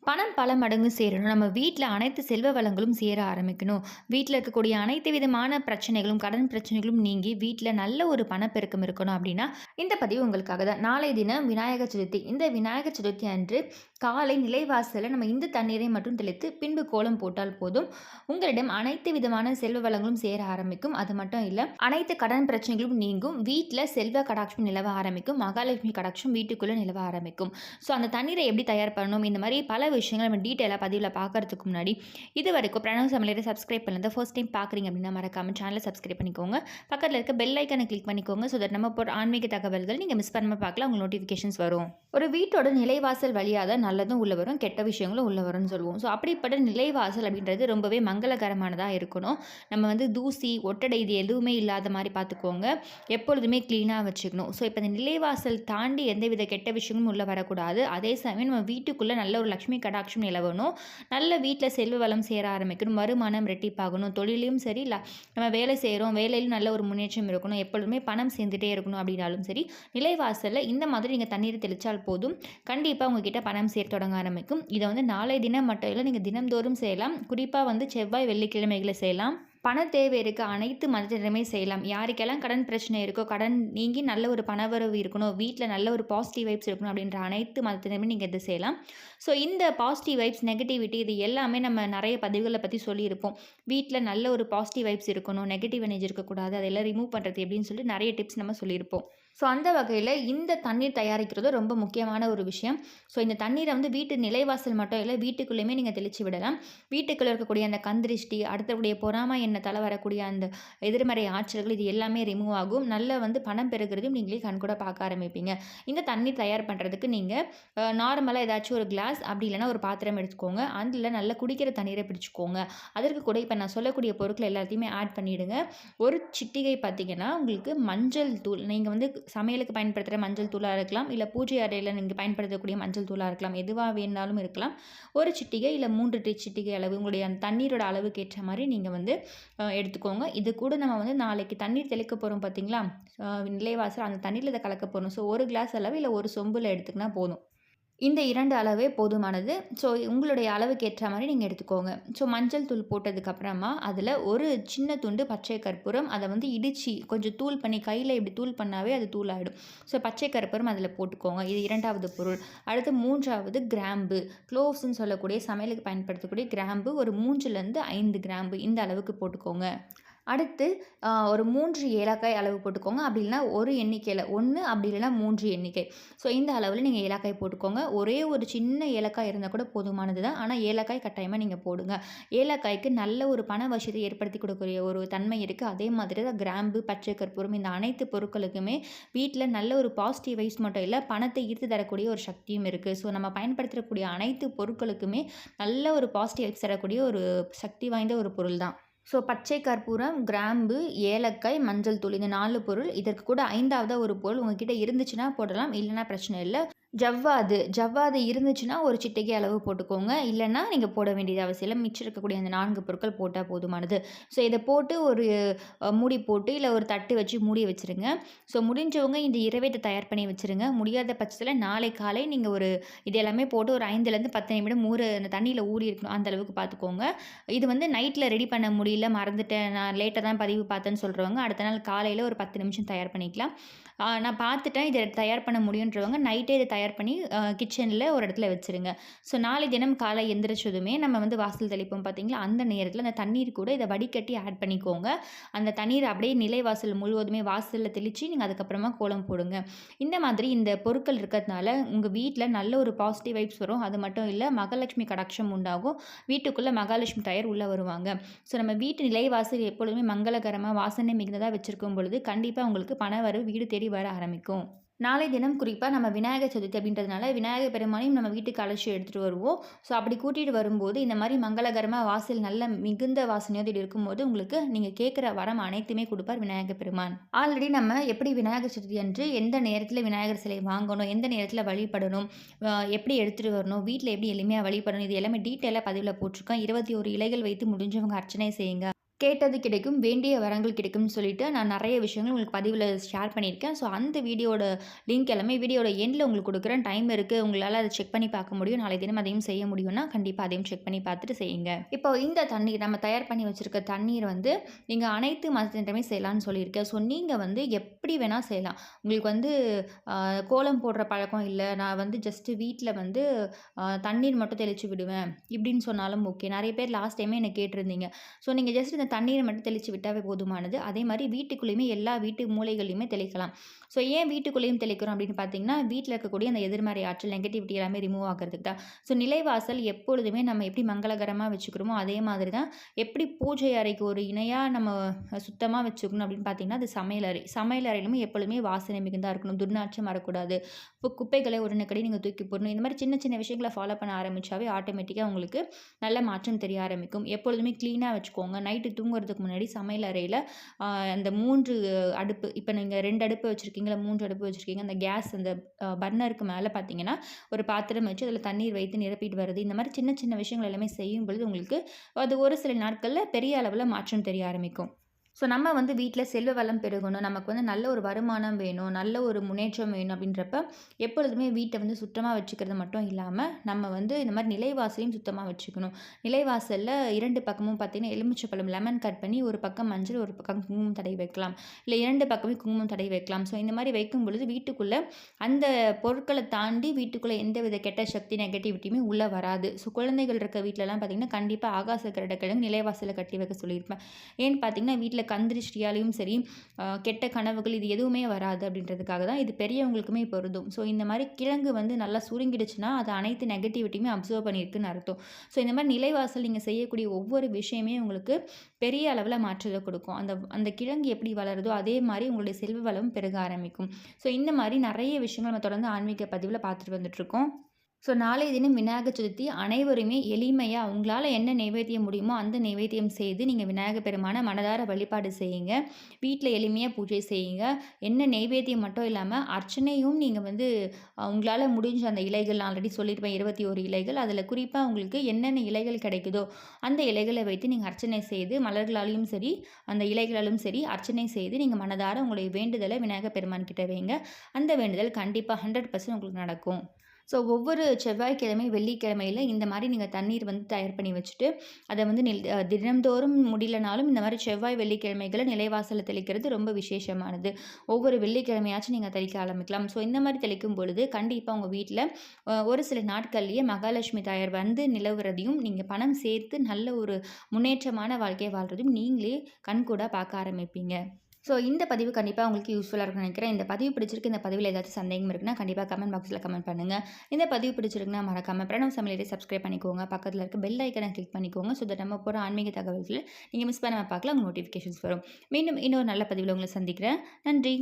பணம் பல மடங்கு சேரணும். நம்ம வீட்ல அனைத்து செல்வ வளங்களும் சேர ஆரம்பிக்கணும். வீட்ல இருக்கக்கூடிய அனைத்து விதமான பிரச்சனைகளும், கடன் பிரச்சனைகளும் நீங்கி வீட்ல நல்ல ஒரு பணப்பெருக்கம் இருக்கணும் அப்டின்னா, இந்த பதிவு உங்களுக்காக தான். நாளைய தினம் விநாயகர் சதுர்த்தி. இந்த விநாயகர் சதுர்த்தி அன்று காலை நிலைவாசல்ல நம்ம இந்த தண்ணீரை மட்டும் தெளித்து பின்பு கோலம் போட்டால் போதும். உங்களிடம் அனைத்து விதமான செல்வ வளங்களும் சேர ஆரம்பிக்கும். அது மட்டும் இல்ல, அனைத்து கடன் பிரச்சனைகளும் நீங்கும். வீட்ல செல்வ கடாட்சம் நிலவ ஆரம்பிக்கும். மகாலட்சுமி கடாட்சம் வீட்டுக்குள்ள நிலவ ஆரம்பிக்கும். ஸோ அந்த தண்ணீரை எப்படி தயார் பண்ணணும்? இந்த மாரி பல விஷயங்கள் நம்ம டீட்டெயிலாக பதிவில் பார்க்கறதுக்கு முன்னாடி இது வரைக்கும் பிரணவ் சமையலை சப்ஸ்கிரைப் பண்ணல ஃபர்ஸ்ட் டைம் பார்க்குறீங்க அப்படின்னா மறக்காம சேனலை சப்ஸ்கிரைப் பண்ணிக்கோங்க. பக்கத்தில் இருக்க பெல் ஐக்கனை கிளிக் பண்ணிக்கோங்க. ஸோ தட் நம்ம போகிற ஆன்மீக தகவல்கள் நீங்கள் மிஸ் பண்ணாமல் பார்க்கலாம். உங்களுக்கு நோட்டிஃபிகேஷன்ஸ் வரும். ஒரு வீட்டோட நிலைவாசல் வழியாக தான் நல்லதும் உள்ள வரும், கெட்ட விஷயங்களும் உள்ள வரும்னு சொல்லுவோம். ஸோ அப்படிப்பட்ட நிலைவாசல் அப்படின்றது ரொம்பவே மங்களகரமானதாக இருக்கணும். நம்ம வந்து தூசி ஒட்டடை இது எதுவுமே இல்லாத மாதிரி பார்த்துக்கோங்க. எப்பொழுதுமே க்ளீனாக வச்சுக்கணும். ஸோ இப்போ இந்த நிலைவாசல் தாண்டி எந்தவித கெட்ட விஷயமும் உள்ளே வரக்கூடாது. அதே சமயம் நம்ம வீட்டுக்குள்ளே நல்ல ஒரு லக்ஷ்மி கடாட்சம் நிலவணும். நல்ல வீட்டில் செல்வ வளம் சேர ஆரம்பிக்கணும். வருமானம் ரெட்டிப்பாகணும். தொழிலையும் சரி, நம்ம வேலை செய்கிறோம், வேலையிலும் நல்ல ஒரு முன்னேற்றம் இருக்கணும். எப்பொழுதுமே பணம் சேர்ந்துட்டே இருக்கணும் அப்படின்னாலும் சரி, நிலைவாசலில் இந்த மாதிரி நீங்கள் தண்ணீர் தெளித்தால் போதும். கண்டிப்பாக உங்ககிட்ட பணம் சேர தொடங்க ஆரம்பிக்கும். இதை வந்து நாளை தினம் மட்டும் இல்லை, நீங்கள் தினம்தோறும் செய்யலாம். குறிப்பாக வந்து செவ்வாய் வெள்ளிக்கிழமைகளை செய்யலாம். பண தேவை இருக்க அனைத்து மதத்தினருமே செய்யலாம். யாருக்கெல்லாம் கடன் பிரச்சனை இருக்கோ, கடன் நீங்கி நல்ல ஒரு பணவரவு இருக்கணும், வீட்டில் நல்ல ஒரு பாசிட்டிவ் வைப்ஸ் இருக்கணும் அப்படின்ற அனைத்து மதத்தினருமே நீங்கள் இதை செய்யலாம். ஸோ இந்த பாசிட்டிவ் வைப்ஸ், நெகட்டிவிட்டி இது எல்லாமே நம்ம நிறைய பதிவுகளை பற்றி சொல்லியிருப்போம். வீட்டில் நல்ல ஒரு பாசிட்டிவ் வைப்ஸ் இருக்கணும், நெகட்டிவ் எனர்ஜி இருக்கக்கூடாது, அதெல்லாம் ரிமூவ் பண்ணுறது எப்படின்னு சொல்லி நிறைய டிப்ஸ் நம்ம சொல்லியிருப்போம். ஸோ அந்த வகையில் இந்த தண்ணீர் தயாரிக்கிறது ரொம்ப முக்கியமான ஒரு விஷயம். ஸோ இந்த தண்ணீரை வந்து வீட்டு நிலைவாசல் மட்டும் இல்லை, வீட்டுக்குள்ளேயுமே நீங்கள் தெளித்து விடலாம். வீட்டுக்குள்ளே இருக்கக்கூடிய அந்த கந்திருஷ்டி, அடுத்தவுடைய பொறாமை எண்ணத்தால் வரக்கூடிய அந்த எதிர்மறை ஆற்றல்கள் இது எல்லாமே ரிமூவ் ஆகும். நல்ல வந்து பணம் பெறுகிறதையும் நீங்களே கண்கூட பார்க்க ஆரம்பிப்பீங்க. இந்த தண்ணீர் தயார் பண்ணுறதுக்கு நீங்கள் நார்மலாக ஏதாச்சும் ஒரு கிளாஸ் அப்படி இல்லைனா ஒரு பாத்திரம் எடுத்துக்கோங்க. அதில் நல்ல குடிக்கிற தண்ணீரை பிடிச்சிக்கோங்க. அதற்கு கூட இப்போ நான் சொல்லக்கூடிய பொருட்கள் எல்லாத்தையுமே ஆட் பண்ணிவிடுங்க. ஒரு சிட்டிகை பார்த்திங்கன்னா உங்களுக்கு மஞ்சள் தூள், நீங்கள் வந்து சமையலுக்கு பயன்படுத்துகிற மஞ்சள் தூளாக இருக்கலாம், இல்லை பூஜை அறையில் நீங்கள் பயன்படுத்தக்கூடிய மஞ்சள் தூளாக இருக்கலாம், எதுவாக வேணாலும் இருக்கலாம். ஒரு சிட்டிகை இல்லை 3 சிட்டிகை அளவு உங்களுடைய அந்த தண்ணீரோட அளவுக்கு ஏற்ற மாதிரி நீங்கள் வந்து எடுத்துக்கோங்க. இது கூட நம்ம வந்து நாளைக்கு தண்ணீர் தெளிக்க போகிறோம் பார்த்தீங்களா, நிலைவாசல் அந்த தண்ணீரில் இதை கலக்க போகிறோம். ஸோ ஒரு கிளாஸ் அளவு இல்லை ஒரு சொம்பில் எடுத்துக்கினா போதும். இந்த 2 அளவே போதுமானது. ஸோ உங்களுடைய அளவுக்கு ஏற்ற மாதிரி நீங்கள் எடுத்துக்கோங்க. ஸோ மஞ்சள் தூள் போட்டதுக்கப்புறமா அதில் ஒரு சின்ன துண்டு பச்சை கற்பூரம், அதை வந்து இடித்து கொஞ்சம் தூள் பண்ணி கையில் இப்படி தூள் பண்ணாவே அது தூள் ஆகிடும். ஸோ பச்சை கற்பூரம் அதில் போட்டுக்கோங்க. இது 2வது பொருள். அடுத்து 3வது கிராம்பு, க்ளோவ்ஸ்ன்னு சொல்லக்கூடிய சமையலுக்கு பயன்படுத்தக்கூடிய கிராம்பு ஒரு 3லேருந்து 5 கிராம்பு இந்த அளவுக்கு போட்டுக்கோங்க. அடுத்து ஒரு 3 ஏலக்காய் அளவு போட்டுக்கோங்க. அப்படி இல்லைனா ஒரு எண்ணிக்கையில் 1 அப்படி இல்லைனா 3 எண்ணிக்கை. ஸோ இந்த அளவில் நீங்கள் ஏலக்காய் போட்டுக்கோங்க. ஒரே ஒரு சின்ன ஏலக்காய் இருந்தால் கூட போதுமானது தான். ஆனால் ஏலக்காய் கட்டாயமாக நீங்கள் போடுங்க. ஏலக்காய்க்கு நல்ல ஒரு பண வசதியை ஏற்படுத்தி கொடுக்கக்கூடிய ஒரு தன்மை இருக்குது. அதே மாதிரி தான் கிராம்பு, பச்சை கற்பூரம் இந்த அனைத்து பொருட்களுக்குமே வீட்டில் நல்ல ஒரு பாசிட்டிவ் வைஸ் மட்டும் இல்லை, பணத்தை ஈர்த்து தரக்கூடிய ஒரு சக்தியும் இருக்குது. ஸோ நம்ம பயன்படுத்தக்கூடிய அனைத்து பொருட்களுக்குமே நல்ல ஒரு பாசிட்டிவ் வைப்ஸ் தரக்கூடிய ஒரு சக்தி வாய்ந்த ஒரு பொருள் தான். ஸோ பச்சை கற்பூரம், கிராம்பு, ஏலக்காய், மஞ்சள் தூள் இந்த 4 பொருள். இதற்கு கூட 5வது ஒரு பொருள் உங்ககிட்ட இருந்துச்சுன்னா போடலாம், இல்லைனா பிரச்சனை இல்லை. ஜவ்வாது இருந்துச்சுன்னா ஒரு சிட்டிகை அளவு போட்டுக்கோங்க. இல்லைன்னா நீங்கள் போட வேண்டியது அவசியம் இல்லை. மிச்சம் இருக்கக்கூடிய அந்த 4 பொருட்கள் போட்டால் போதுமானது. ஸோ இதை போட்டு ஒரு மூடி போட்டு இல்லை ஒரு தட்டு வச்சு மூடி வச்சுருங்க. ஸோ முடிஞ்சவங்க இந்த இரவே இதை தயார் பண்ணி வச்சுருங்க. முடியாத பட்சத்தில் நாளை காலை நீங்கள் ஒரு இது எல்லாமே போட்டு ஒரு 5லேருந்து 10 நிமிடம் அந்த தண்ணியில் ஊறி இருக்கணும், அந்த அளவுக்கு பார்த்துக்கோங்க. இது வந்து நைட்டில் ரெடி பண்ண முடியல, மறந்துட்டேன், நான் லேட்டாக தான் பதிவு பார்த்தேன்னு சொல்கிறவங்க அடுத்த நாள் காலையில் ஒரு 10 நிமிஷம் தயார் பண்ணிக்கலாம். நான் பார்த்துட்டேன் இதை தயார் பண்ண முடியுன்றவங்க நைட்டே இதை தயார் பண்ணி கிச்சனில் ஒரு இடத்துல வச்சுருங்க. ஸோ நாளை தினம் காலை எந்திரிச்சதுமே நம்ம வந்து வாசல் தெளிப்போம் பார்த்தீங்களா, அந்த நேரத்தில் அந்த தண்ணீர் கூட இதை வடிகட்டி ஆட் பண்ணிக்கோங்க. அந்த தண்ணீர் அப்படியே நிலைவாசல் முழுவதுமே வாசலில் தெளித்து நீங்கள் அதுக்கப்புறமா கோலம் போடுங்க. இந்த மாதிரி இந்த பொருட்கள் இருக்கிறதுனால உங்கள் வீட்டில் நல்ல ஒரு பாசிட்டிவ் வைப்ஸ் வரும். அது மட்டும் இல்லை, மகாலட்சுமி கடாட்சம் உண்டாகும். வீட்டுக்குள்ளே மகாலட்சுமி தாயார் உள்ளே வருவாங்க. ஸோ நம்ம வீட்டு நிலைவாசல் எப்பொழுதுமே மங்களகரமாக வாசனை மிகுந்ததாக வச்சுருக்கும் பொழுது கண்டிப்பாக உங்களுக்கு பண வரவு வீடு தேடி வர ஆரம்பிக்கும். நாளை தினம் குறிப்பாக நம்ம விநாயகர் சதுர்த்தி அப்படின்றதுனால விநாயகர் பெருமானையும் நம்ம வீட்டுக்கு அழைச்சி எடுத்துகிட்டு வருவோம். ஸோ அப்படி கூட்டிகிட்டு வரும்போது இந்த மாதிரி மங்களகரமாக வாசல் நல்ல மிகுந்த வாசனையோடு இருக்கும்போது உங்களுக்கு நீங்கள் கேட்குற வரம் அனைத்துமே கொடுப்பார் விநாயகர் பெருமான். ஆல்ரெடி நம்ம எப்படி விநாயகர் சதுர்த்தி அன்று எந்த நேரத்தில் விநாயகர் சிலை வாங்கணும், எந்த நேரத்தில் வழிபடணும், எப்படி எடுத்துகிட்டு வரணும், வீட்டில் எப்படி எளிமையாக வழிபடணும், இது எல்லாமே டீட்டெயிலாக பதிவில் போட்டிருக்கோம். 21 இலைகள் வைத்து முடிஞ்சவங்க அர்ச்சனை செய்யுங்க. கேட்டது கிடைக்கும், வேண்டிய வரங்கள் கிடைக்கும்னு சொல்லிட்டு நான் நெறைய விஷயங்கள் உங்களுக்கு பதிவுல ஷேர் பண்ணியிருக்கேன். ஸோ அந்த வீடியோட லிங்க் எல்லாமே வீடியோட எண்ட்ல உங்களுக்கு குடுக்குறேன். டைம் இருக்கு. உங்களால அத செக் பண்ணி பார்க்க முடியும். நாளைய தினம் அதையும் செய்ய முடியும்னா, கண்டிப்பா அதையும் செக் பண்ணி பார்த்துட்டு செய்யுங்க. இப்போ இந்த தண்ணீர் நம்ம தயார் பண்ணி வச்சிருக்க தண்ணீர் வந்து நீங்க அனைத்து மதத்தினருமே செய்யலான்னு சொல்லியிருக்கேன். ஸோ நீங்க வந்து எப்படி வேணா செய்யலாம். உங்களுக்கு வந்து கோலம் போடுற பழக்கம் இல்ல, நான் வந்து ஜஸ்ட் வீட்ல வந்து தண்ணீர் மட்டும் தெளிச்சு விடுவேன். இப்படின்னு சொன்னாலும் ஓகே. நெறைய பேர் லாஸ்ட் டைமே என்ன கேட்டிருந்தீங்க. ஸோ நீங்க ஜஸ்ட் இந்த தண்ணீர மட்டும் தெளிச்சு விட்டாவே போதுமானது. அதே மாரி வீட்டுக்குள்ளேயுமே எல்லா வீட்டு மூலைகள்லயுமே தெளிக்கலாம். ஸோ ஏன் வீட்டுக்குள்ளேயும் தெளிக்கிறோம் அப்படின்னு பார்த்தீங்கன்னா, வீட்ல இருக்கக்கூடிய அந்த எதிர்மறை ஆற்றல், நெகட்டிவிட்டி எல்லாமே ரிமூவ் ஆகுறதுக்கு தான். ஸோ நிலைவாசல் எப்பொழுதுமே நம்ம எப்படி மங்களகரமா வச்சுக்கிறோமோ, அதே மாதிரி தான் எப்படி பூஜை அறைக்கு ஒரு இணையா நம்ம சுத்தமா வச்சுக்கணும் அப்படின்னு பார்த்தீங்கன்னா, அது சமையலறை. சமையல் அறையிலுமே எப்பொழுதுமே வாசனை மிகுந்தா இருக்கணும். துர்நாற்றம் வரக்கூடாது. இப்போ குப்பைகளை உடனுக்குடனே நீங்க தூக்கி போடணும். இந்த மாரி சின்ன சின்ன விஷயங்கள ஃபாலோ பண்ண ஆரம்பிச்சாவே ஆட்டோமேட்டிக்கா உங்களுக்கு நல்ல மாற்றம் தெரிய ஆரம்பிக்கும். எப்பொழுதுமே கிளீனா வச்சுக்கோங்க. நைட்டு தூங்குறதுக்கு முன்னாடி சமையல் அறையில அந்த 3 அடுப்பு இப்ப நீங்க 2 அடுப்பு வச்சிருக்கீங்க, இல்ல 3 அடுப்பு வச்சிருக்கீங்க. அந்த கேஸ் அந்த பர்னருக்கு மேல பார்த்தீங்கன்னா, ஒரு பாத்திரம் வச்சு அதில தண்ணீர் வைத்து நிரப்பிட்டு வருது. இந்த மாரி சின்ன சின்ன விஷயங்கள் எல்லாமே செய்யும் பொழுது உங்களுக்கு அது ஒரு சில நாட்கள்ல பெரிய அளவுல மாற்றம் தெரிய ஆரம்பிக்கும். ஸோ நம்ம வந்து வீட்ல செல்வ வளம் பெருகணும். நமக்கு வந்து நல்ல ஒரு வருமானம் வேணும். நல்ல ஒரு முன்னேற்றம் வேணும் அப்படின்றப்ப, எப்பொழுதுமே வீட்ட வந்து சுத்தமா வச்சுக்கிறது மட்டும் இல்லாம, நம்ம வந்து இந்த மாரி நிலைவாசலையும் சுத்தமா வச்சுக்கணும். நிலைவாசல்ல 2 பக்கமும் பார்த்தீங்கன்னா, எலுமிச்சப்பழம் லெமன் கட் பண்ணி ஒரு பக்கம் மஞ்சள், ஒரு பக்கம் குங்குமம் தடவி வைக்கலாம். இல்ல 2 பக்கமே குங்குமம் தடவி வைக்கலாம். ஸோ இந்த மாரி வைக்கும் பொழுது வீட்டுக்குள்ள அந்த பொருட்கள தாண்டி வீட்டுக்குள்ள எந்தவித கெட்ட சக்தி, நெகட்டிவிட்டியுமே உள்ள வராது. ஸோ குழந்தைகள் இருக்க வீட்லலாம் பார்த்தீங்கன்னா, கண்டிப்பா ஆகாச கருடக்கிழங்கு நிலைவாசல்ல கட்டி வைக்க சொல்லியிருப்பேன். ஏன்னு பார்த்தீங்கன்னா, வீட்ல கண் திருஷ்டியாலயும் சரி, கெட்ட கனவுகள் இது எதுவுமே வராது அப்படின்றதுக்காக தான். இது பெரியவங்களுக்குமே பொருந்தும். ஸோ இந்த மாரி கிழங்கு வந்து நல்லா சுருங்கிடுச்சுன்னா, அது அனைத்து நெகட்டிவிட்டியுமே அப்சர்வ் பண்ணியிருக்குன்னு அர்த்தம். ஸோ இந்த மாரி நிலைவாசல் நீங்க செய்யக்கூடிய ஒவ்வொரு விஷயமே உங்களுக்கு பெரிய அளவுல மாற்றத்த கொடுக்கும். அந்த அந்த கிழங்கு எப்படி வளருதோ, அதே மாரி உங்களுடைய செல்வ வளமும் பெருக ஆரம்பிக்கும். ஸோ இந்த மாரி நெறைய விஷயங்கள் நம்ம தொடர்ந்து ஆன்மீக பதிவுல பார்த்துட்டு வந்துட்டுருக்கோம். ஸோ நாளைய தினம் விநாயகர் சதுர்த்தி அனைவருமே எளிமையா உங்களால என்ன நைவேத்தியம் முடியுமோ அந்த நைவேத்தியம் செய்து நீங்க விநாயகர் பெருமான மனதார வழிபாடு செய்யுங்க. வீட்ல எளிமையா பூஜை செய்யுங்க. என்ன நைவேத்தியம் மட்டும் இல்லாம அர்ச்சனையும் நீங்க வந்து உங்களால முடிஞ்ச அந்த இலைகள் நான் ஆல்ரெடி சொல்லியிருப்பேன் 21 இலைகள். அதில குறிப்பா உங்களுக்கு என்னென்ன இலைகள் கிடைக்குதோ அந்த இலைகள வைத்து நீங்க அர்ச்சனை செய்து மலர்களாலும் சரி, அந்த இலைகளாலும் சரி அர்ச்சனை செய்து நீங்க மனதார உங்களுடைய வேண்டுதல விநாயகர் பெருமான் கிட்ட வைங்க. அந்த வேண்டுதல் கண்டிப்பா 100% உங்களுக்கு நடக்கும். ஸோ ஒவ்வொரு செவ்வாய்க்கிழமை, வெள்ளிக்கிழமையில இந்த மாரி நீங்க தண்ணீர் வந்து தயார் பண்ணி வச்சுட்டு, அத வந்து தினம்தோறும் முடியலனாலும் இந்த மாரி செவ்வாய், வெள்ளிக்கிழமைகள்ல நிலைவாசல்ல தெளிக்கிறது ரொம்ப விசேஷமானது. ஒவ்வொரு வெள்ளிக்கிழமையாச்சும் நீங்க தெளிக்க ஆரம்பிக்கலாம். ஸோ இந்த மாரி தெளிக்கும் பொழுது கண்டிப்பா உங்க வீட்ல ஒரு சில நாட்கள்லயே மகாலட்சுமி தாயார் வந்து நிலவுறதையும், நீங்க பணம் சேர்த்து நல்ல ஒரு முன்னேற்றமான வாழ்க்கை வாழ்றதையும் நீங்களே கண்கூடா பார்க்க ஆரம்பிப்பீங்க. ஸோ இந்த பதிவு கண்டிப்பா உங்களுக்கு யூஸ்ஃபுல்லா இருக்கும்னு நினைக்கிறேன். இந்த பதிவு பிடிச்சிருக்கு. இந்த பதிவில ஏதாச்சும் சந்தேகம் இருக்குன்னா, கண்டிப்பா கமெண்ட் பாக்ஸ்ல கமெண்ட் பண்ணுங்க. இந்த பதிவு பிடிச்சிருக்குன்னா மறக்காம பிரணவ் சமையலறை சப்ஸ்கிரைப் பண்ணிக்கோங்க. பக்கத்துல இருக்க பெல் ஐகானை கிளிக் பண்ணிக்கோங்க. ஸோ தட் நம்ம போற ஆன்மீக தகவல்கள நீங்க மிஸ் பண்ணாம பார்க்கலாம். உங்க நோட்டிஃபிகேஷன்ஸ் வரும். மீண்டும் இன்னொரு நல்ல பதிவில உங்கள சந்திக்கிறேன். நன்றி.